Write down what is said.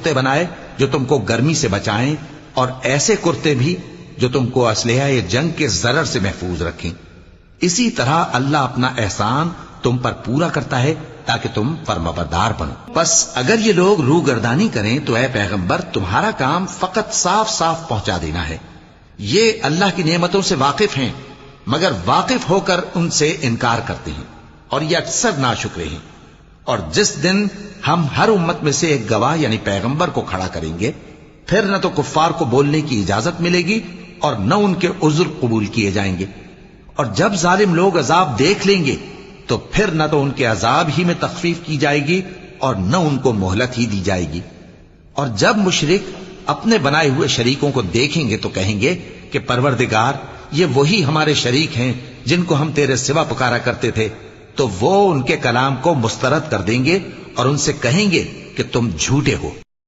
کرتے بنائے جو تم کو گرمی سے بچائیں، اور ایسے کرتے بھی جو تم کو اسلحہ جنگ کے ضرر سے محفوظ رکھیں۔ اسی طرح اللہ اپنا احسان تم پر پورا کرتا ہے تاکہ تم فرمانبردار بنو۔ پس اگر یہ لوگ روح گردانی کریں تو اے پیغمبر تمہارا کام فقط صاف صاف پہنچا دینا ہے۔ یہ اللہ کی نعمتوں سے واقف ہیں مگر واقف ہو کر ان سے انکار کرتے ہیں، اور یہ اکثر ناشکرے ہیں۔ اور جس دن ہم ہر امت میں سے ایک گواہ یعنی پیغمبر کو کھڑا کریں گے، پھر نہ تو کفار کو بولنے کی اجازت ملے گی اور نہ ان کے عذر قبول کیے جائیں گے۔ اور جب ظالم لوگ عذاب دیکھ لیں گے تو پھر نہ تو ان کے عذاب ہی میں تخفیف کی جائے گی اور نہ ان کو مہلت ہی دی جائے گی۔ اور جب مشرک اپنے بنائے ہوئے شریکوں کو دیکھیں گے تو کہیں گے کہ پروردگار یہ وہی ہمارے شریک ہیں جن کو ہم تیرے سوا پکارا کرتے تھے، تو وہ ان کے کلام کو مسترد کر دیں گے اور ان سے کہیں گے کہ تم جھوٹے ہو۔